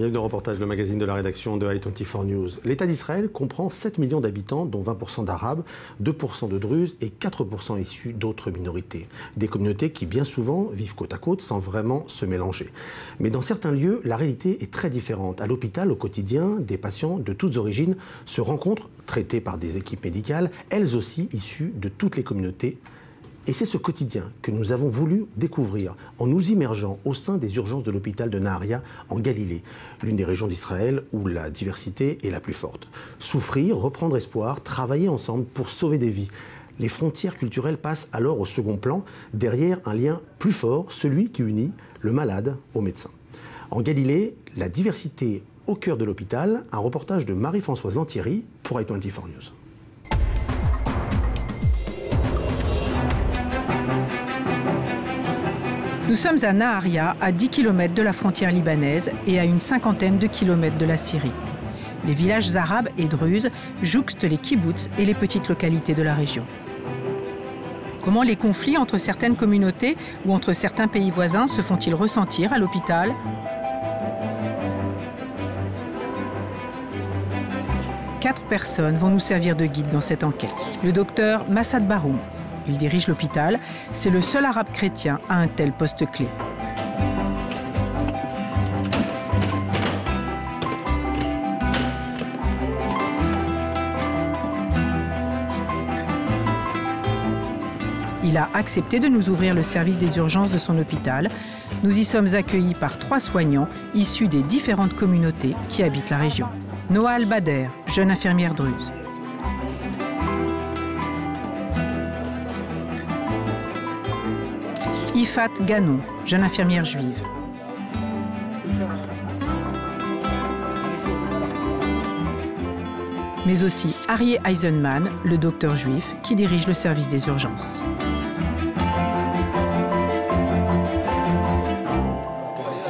chronique de reportage, le magazine de la rédaction de I24 News. L'État d'Israël comprend 7 millions d'habitants, dont 20% d'Arabes, 2% de Druzes et 4% issus d'autres minorités. Des communautés qui, bien souvent, vivent côte à côte sans vraiment se mélanger. Mais dans certains lieux, la réalité est très différente. À l'hôpital, au quotidien, des patients de toutes origines se rencontrent, traités par des équipes médicales, elles aussi issues de toutes les communautés. Et c'est ce quotidien que nous avons voulu découvrir en nous immergeant au sein des urgences de l'hôpital de Naharia en Galilée, l'une des régions d'Israël où la diversité est la plus forte. Souffrir, reprendre espoir, travailler ensemble pour sauver des vies. Les frontières culturelles passent alors au second plan, derrière un lien plus fort, celui qui unit le malade au médecin. En Galilée, la diversité au cœur de l'hôpital, un reportage de Marie-Françoise Lantieri pour I24 News. Nous sommes à Naharia, à 10 km de la frontière libanaise et à une cinquantaine de kilomètres de la Syrie. Les villages arabes et druzes jouxtent les kibboutz et les petites localités de la région. Comment les conflits entre certaines communautés ou entre certains pays voisins se font-ils ressentir à l'hôpital ? Quatre personnes vont nous servir de guide dans cette enquête. Le docteur Massad Baroum. Il dirige l'hôpital. C'est le seul arabe chrétien à un tel poste clé. Il a accepté de nous ouvrir le service des urgences de son hôpital. Nous y sommes accueillis par 3 soignants issus des différentes communautés qui habitent la région. Noa Al-Bader, jeune infirmière druze. Ifat Ganon, jeune infirmière juive. Mais aussi Aryeh Eisenman, le docteur juif qui dirige le service des urgences.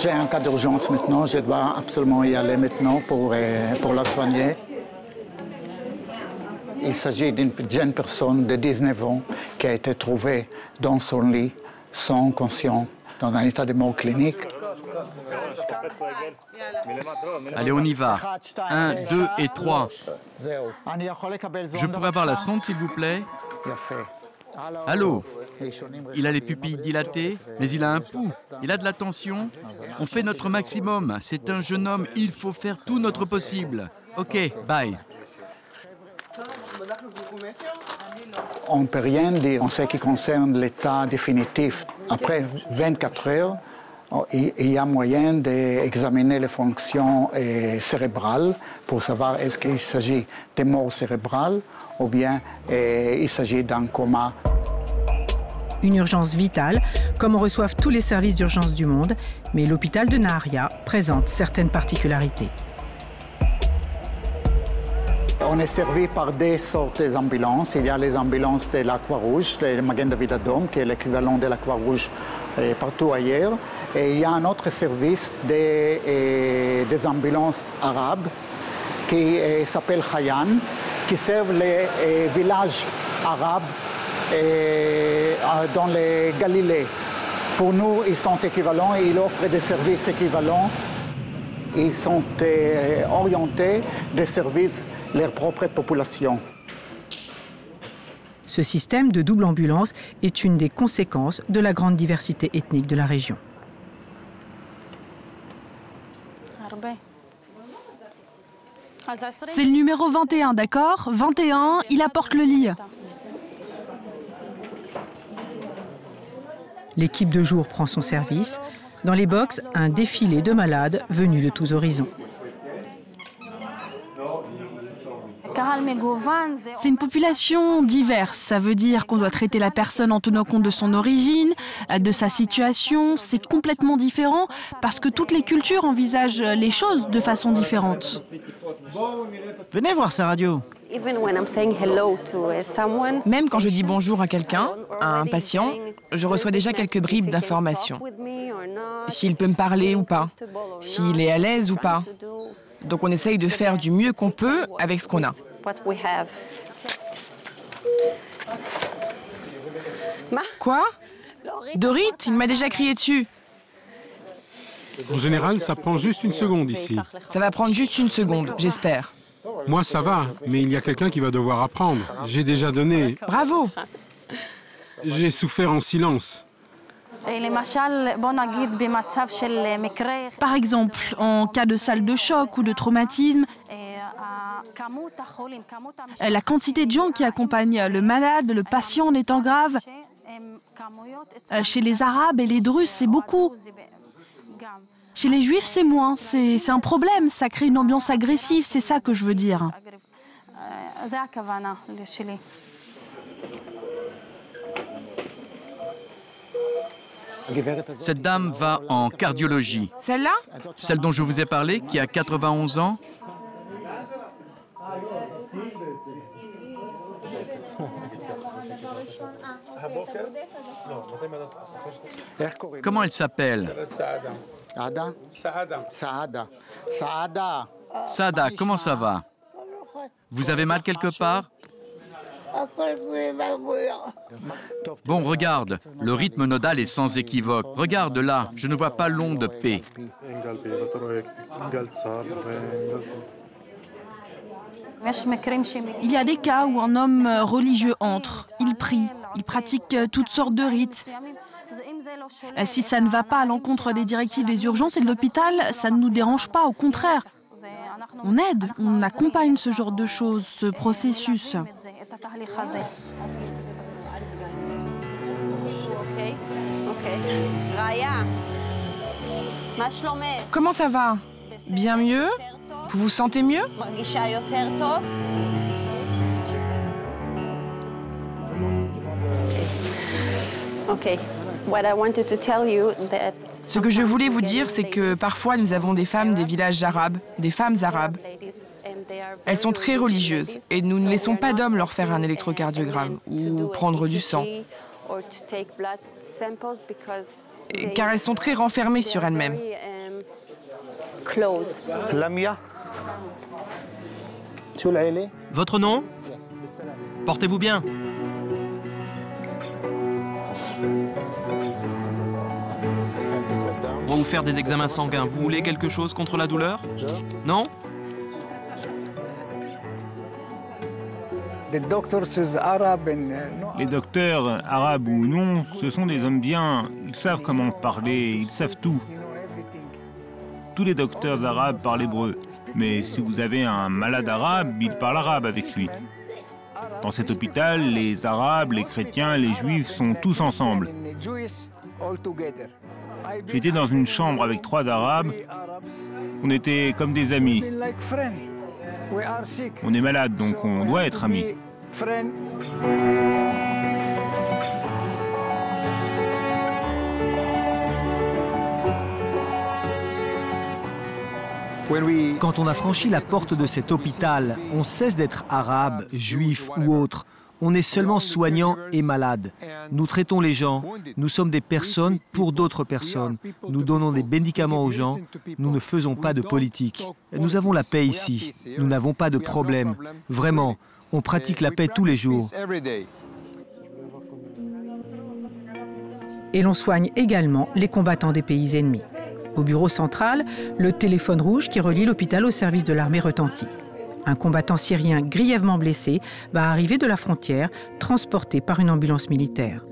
J'ai un cas d'urgence maintenant, je dois absolument y aller maintenant pour la soigner. Il s'agit d'une jeune personne de 19 ans qui a été trouvée dans son lit, sans conscience, dans un état de mort clinique. Allez, on y va. 1, 2 et 3. Je pourrais avoir la sonde, s'il vous plaît? Allô? Il a les pupilles dilatées, mais il a un pouls. Il a de la tension. On fait notre maximum. C'est un jeune homme, il faut faire tout notre possible. OK, bye. On ne peut rien dire en ce qui concerne l'état définitif. Après 24 heures, il y a moyen d'examiner les fonctions cérébrales pour savoir est-ce qu'il s'agit de mort cérébrale ou bien il s'agit d'un coma. Une urgence vitale, comme on reçoit tous les services d'urgence du monde, mais l'hôpital de Naharia présente certaines particularités. On est servi par des sortes d'ambulances. Il y a les ambulances de la Croix-Rouge, le Magen David Adom, qui est l'équivalent de la Croix-Rouge partout ailleurs. Et il y a un autre service des ambulances arabes qui s'appelle Hayan, qui servent les villages arabes dans les Galilées. Pour nous, ils sont équivalents et ils offrent des services équivalents. Ils sont orientés des services leur propre population. Ce système de double ambulance est une des conséquences de la grande diversité ethnique de la région. C'est le numéro 21, d'accord? 21, il apporte le lit. L'équipe de jour prend son service. Dans les box, un défilé de malades venus de tous horizons. C'est une population diverse. Ça veut dire qu'on doit traiter la personne en tenant compte de son origine, de sa situation. C'est complètement différent parce que toutes les cultures envisagent les choses de façon différente. Venez voir sa radio. Même quand je dis bonjour à quelqu'un, à un patient, je reçois déjà quelques bribes d'informations. S'il peut me parler ou pas, s'il est à l'aise ou pas. Donc on essaye de faire du mieux qu'on peut avec ce qu'on a. Quoi? Dorit, il m'a déjà crié dessus. En général, ça prend juste une seconde ici. Ça va prendre juste une seconde, j'espère. Moi, ça va, mais il y a quelqu'un qui va devoir apprendre. J'ai déjà donné. Bravo! J'ai souffert en silence. Par exemple, en cas de salle de choc ou de traumatisme, la quantité de gens qui accompagnent le malade, le patient en étant grave, chez les Arabes et les Druzes, c'est beaucoup. Chez les Juifs, c'est moins. C'est un problème, ça crée une ambiance agressive, c'est ça que je veux dire. Cette dame va en cardiologie. Celle-là? Celle dont je vous ai parlé, qui a 91 ans. Comment elle s'appelle? Saada, comment ça va? Vous avez mal quelque part? Bon, regarde, le rythme nodal est sans équivoque. Regarde là, je ne vois pas l'onde P. Il y a des cas où un homme religieux entre, il prie, il pratique toutes sortes de rites. Si ça ne va pas à l'encontre des directives des urgences et de l'hôpital, ça ne nous dérange pas, au contraire. On aide, on accompagne ce genre de choses, ce processus. Comment ça va? Bien mieux? Vous vous sentez mieux? Ce que je voulais vous dire, c'est que parfois nous avons des femmes des villages arabes, des femmes arabes. Elles sont très religieuses et nous ne laissons pas d'hommes leur faire un électrocardiogramme ou prendre du sang. Car elles sont très renfermées sur elles-mêmes. Lamia. Votre nom? Portez-vous bien. On va vous faire des examens sanguins. Vous voulez quelque chose contre la douleur? Non? Les docteurs, arabes ou non, ce sont des hommes bien. Ils savent comment parler, ils savent tout. Tous les docteurs arabes parlent hébreu. Mais si vous avez un malade arabe, il parle arabe avec lui. Dans cet hôpital, les arabes, les chrétiens, les juifs sont tous ensemble. J'étais dans une chambre avec 3 arabes. On était comme des amis. On est malade, donc on doit être amis. Quand on a franchi la porte de cet hôpital, on cesse d'être arabe, juif ou autre. On est seulement soignant et malade. Nous traitons les gens. Nous sommes des personnes pour d'autres personnes. Nous donnons des médicaments aux gens. Nous ne faisons pas de politique. Nous avons la paix ici. Nous n'avons pas de problème. Vraiment, on pratique la paix tous les jours. Et l'on soigne également les combattants des pays ennemis. Au bureau central, le téléphone rouge qui relie l'hôpital au service de l'armée retentit. Un combattant syrien grièvement blessé va arriver de la frontière, transporté par une ambulance militaire.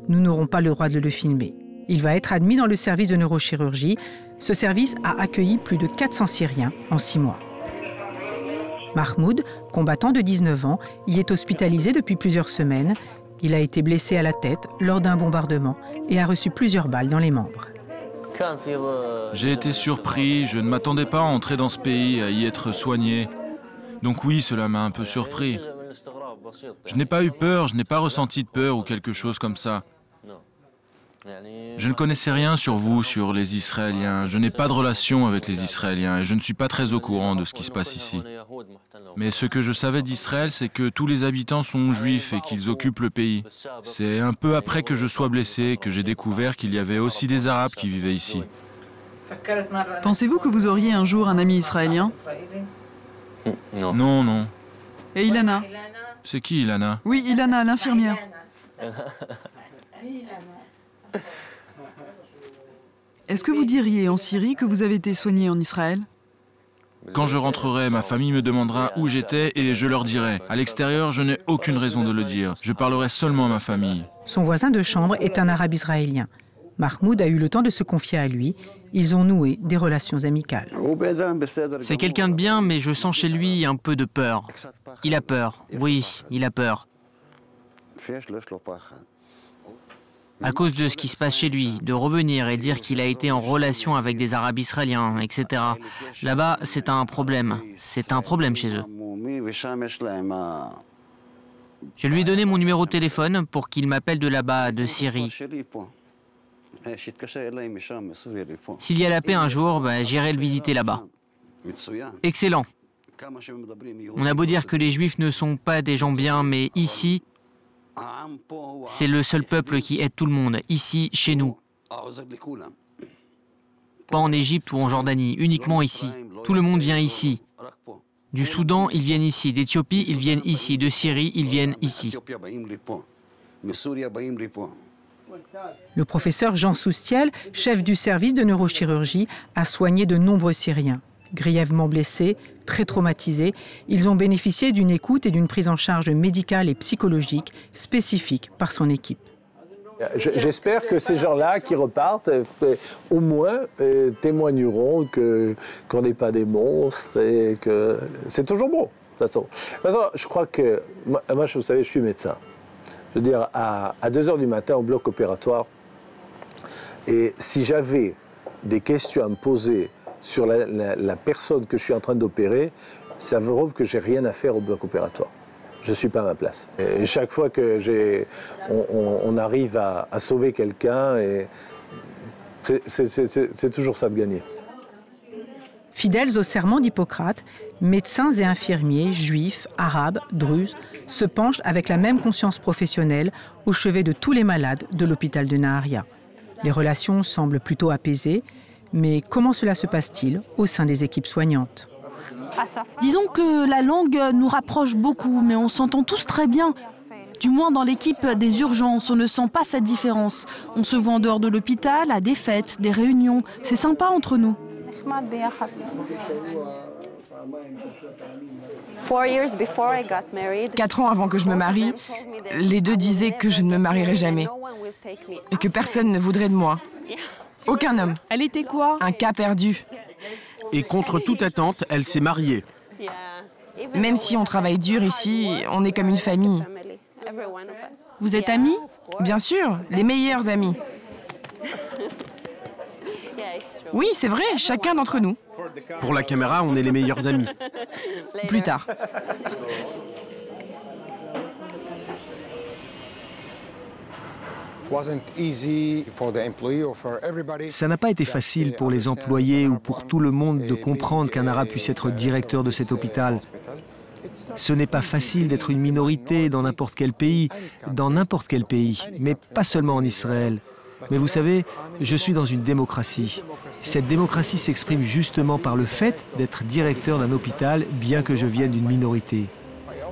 Nous n'aurons pas le droit de le filmer. Il va être admis dans le service de neurochirurgie. Ce service a accueilli plus de 400 Syriens en 6 mois. Mahmoud, combattant de 19 ans, y est hospitalisé depuis plusieurs semaines. Il a été blessé à la tête lors d'un bombardement et a reçu plusieurs balles dans les membres. J'ai été surpris, je ne m'attendais pas à entrer dans ce pays, à y être soigné. Donc oui, cela m'a un peu surpris. Je n'ai pas eu peur, je n'ai pas ressenti de peur ou quelque chose comme ça. Je ne connaissais rien sur vous, sur les Israéliens. Je n'ai pas de relation avec les Israéliens et je ne suis pas très au courant de ce qui se passe ici. Mais ce que je savais d'Israël, c'est que tous les habitants sont juifs et qu'ils occupent le pays. C'est un peu après que je sois blessé que j'ai découvert qu'il y avait aussi des Arabes qui vivaient ici. Pensez-vous que vous auriez un jour un ami israélien? Non. Non. Et Ilana? C'est qui Ilana? Oui, Ilana, l'infirmière. Est-ce que vous diriez en Syrie que vous avez été soigné en Israël? Quand je rentrerai, ma famille me demandera où j'étais et je leur dirai. À l'extérieur, je n'ai aucune raison de le dire. Je parlerai seulement à ma famille. Son voisin de chambre est un arabe israélien. Mahmoud a eu le temps de se confier à lui. Ils ont noué des relations amicales. C'est quelqu'un de bien, mais je sens chez lui un peu de peur. Il a peur. Oui, il a peur. À cause de ce qui se passe chez lui, de revenir et dire qu'il a été en relation avec des Arabes israéliens, etc. Là-bas, c'est un problème. C'est un problème chez eux. Je lui ai donné mon numéro de téléphone pour qu'il m'appelle de là-bas, de Syrie. S'il y a la paix un jour, j'irai le visiter là-bas. Excellent. On a beau dire que les Juifs ne sont pas des gens bien, mais ici, c'est le seul peuple qui aide tout le monde, ici, chez nous. Pas en Égypte ou en Jordanie, uniquement ici. Tout le monde vient ici. Du Soudan, ils viennent ici. D'Éthiopie, ils viennent ici. De Syrie, ils viennent ici. Le professeur Jean Soustiel, chef du service de neurochirurgie, a soigné de nombreux Syriens. Grièvement blessés, très traumatisés, ils ont bénéficié d'une écoute et d'une prise en charge médicale et psychologique spécifique par son équipe. J'espère que ces gens-là qui repartent, au moins, témoigneront qu'on n'est pas des monstres et que c'est toujours bon. De toute façon, je crois que, moi, vous savez, je suis médecin. Je veux dire, à 2 h du matin au bloc opératoire, et si j'avais des questions à me poser sur la personne que je suis en train d'opérer, ça prouve que j'ai rien à faire au bloc opératoire. Je ne suis pas à ma place. Et chaque fois que on arrive à sauver quelqu'un, c'est toujours ça de gagner. Fidèles au serment d'Hippocrate, médecins et infirmiers, juifs, arabes, druzes, se penchent avec la même conscience professionnelle au chevet de tous les malades de l'hôpital de Naharia. Les relations semblent plutôt apaisées, mais comment cela se passe-t-il au sein des équipes soignantes? Disons que la langue nous rapproche beaucoup, mais on s'entend tous très bien. Du moins dans l'équipe des urgences, on ne sent pas cette différence. On se voit en dehors de l'hôpital, à des fêtes, des réunions. C'est sympa entre nous. 4 ans avant que je me marie, les deux disaient que je ne me marierais jamais et que personne ne voudrait de moi. Aucun homme. Elle était quoi? Un cas perdu. Et contre toute attente, elle s'est mariée. Même si on travaille dur ici, on est comme une famille. Vous êtes amis? Bien sûr, les meilleurs amis. Oui, c'est vrai, chacun d'entre nous. Pour la caméra, on est les meilleurs amis. Plus tard. Ça n'a pas été facile pour les employés ou pour tout le monde de comprendre qu'un arabe puisse être directeur de cet hôpital. Ce n'est pas facile d'être une minorité dans n'importe quel pays, mais pas seulement en Israël. Mais vous savez, je suis dans une démocratie. Cette démocratie s'exprime justement par le fait d'être directeur d'un hôpital, bien que je vienne d'une minorité.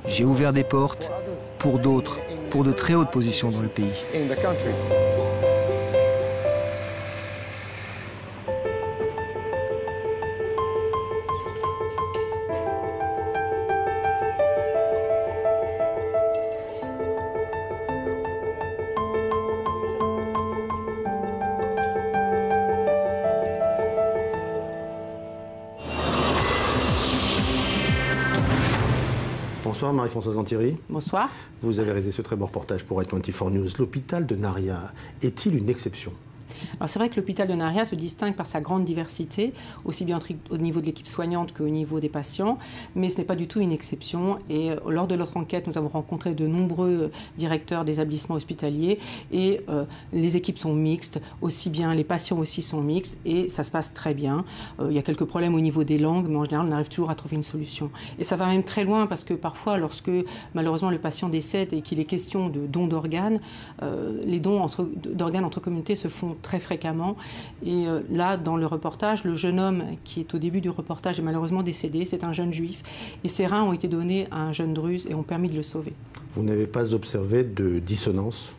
J'ai ouvert des portes pour d'autres, pour de très hautes positions dans le pays. Bonsoir Marie-Françoise Lantieri. Bonsoir. Vous avez réalisé ce très beau reportage pour i24 News. L'hôpital de Naharia est-il une exception? Alors c'est vrai que l'hôpital de Naharia se distingue par sa grande diversité, aussi bien au niveau de l'équipe soignante qu'au niveau des patients, mais ce n'est pas du tout une exception. Et lors de notre enquête, nous avons rencontré de nombreux directeurs d'établissements hospitaliers et les équipes sont mixtes, aussi bien les patients aussi sont mixtes et ça se passe très bien. Il y a quelques problèmes au niveau des langues, mais en général, on arrive toujours à trouver une solution. Et ça va même très loin parce que parfois, lorsque malheureusement le patient décède et qu'il est question de dons d'organes, les dons d'organes entre communautés se font très fréquemment. Et là, dans le reportage, le jeune homme qui est au début du reportage est malheureusement décédé. C'est un jeune juif. Et ses reins ont été donnés à un jeune druze et ont permis de le sauver. Vous n'avez pas observé de dissonance?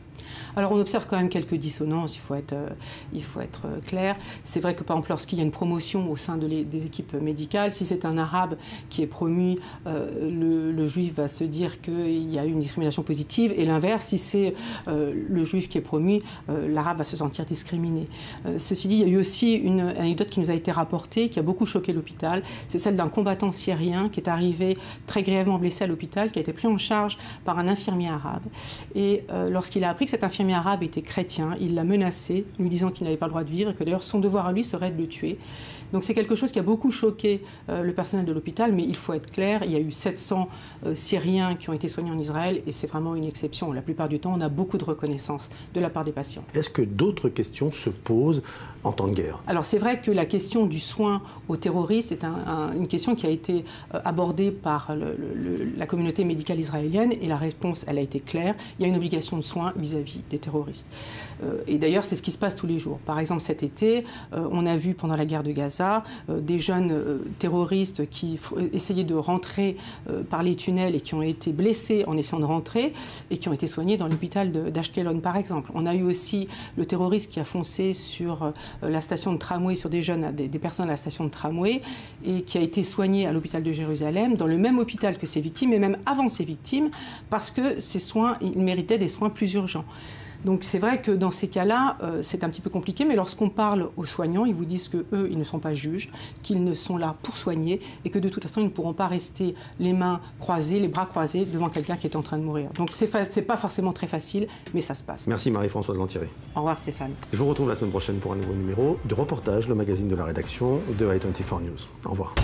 Alors on observe quand même quelques dissonances, il faut être clair. C'est vrai que par exemple lorsqu'il y a une promotion au sein des équipes médicales, si c'est un arabe qui est promu, le juif va se dire qu'il y a eu une discrimination positive, et l'inverse, si c'est le juif qui est promu, l'arabe va se sentir discriminé. Ceci dit, il y a eu aussi une anecdote qui nous a été rapportée, qui a beaucoup choqué l'hôpital, c'est celle d'un combattant syrien qui est arrivé très grièvement blessé à l'hôpital, qui a été pris en charge par un infirmier arabe. Et lorsqu'il a appris que cet infirmier arabe était chrétien, il l'a menacé, lui disant qu'il n'avait pas le droit de vivre et que d'ailleurs son devoir à lui serait de le tuer. Donc c'est quelque chose qui a beaucoup choqué le personnel de l'hôpital, mais il faut être clair, il y a eu 700 Syriens qui ont été soignés en Israël et c'est vraiment une exception. La plupart du temps, on a beaucoup de reconnaissance de la part des patients. Est-ce que d'autres questions se posent en temps de guerre? Alors c'est vrai que la question du soin aux terroristes est une question qui a été abordée par la communauté médicale israélienne et la réponse, elle a été claire. Il y a une obligation de soins vis-à-vis des terroristes. Et d'ailleurs, c'est ce qui se passe tous les jours. Par exemple, cet été, on a vu pendant la guerre de Gaza des jeunes terroristes qui essayaient de rentrer par les tunnels et qui ont été blessés en essayant de rentrer et qui ont été soignés dans l'hôpital d'Ashkelon, par exemple. On a eu aussi le terroriste qui a foncé sur la station de tramway, sur des jeunes, des personnes à la station de tramway et qui a été soigné à l'hôpital de Jérusalem, dans le même hôpital que ses victimes et même avant ses victimes, parce que ces soins, ils méritaient des soins plus urgents. Donc c'est vrai que dans ces cas-là, c'est un petit peu compliqué, mais lorsqu'on parle aux soignants, ils vous disent qu'eux, ils ne sont pas juges, qu'ils ne sont là pour soigner et que de toute façon, ils ne pourront pas rester les mains croisées, les bras croisés devant quelqu'un qui est en train de mourir. Donc c'est pas forcément très facile, mais ça se passe. Merci Marie-Françoise Lantiret. Au revoir Stéphane. Je vous retrouve la semaine prochaine pour un nouveau numéro de Reportage, le magazine de la rédaction de i24 News. Au revoir.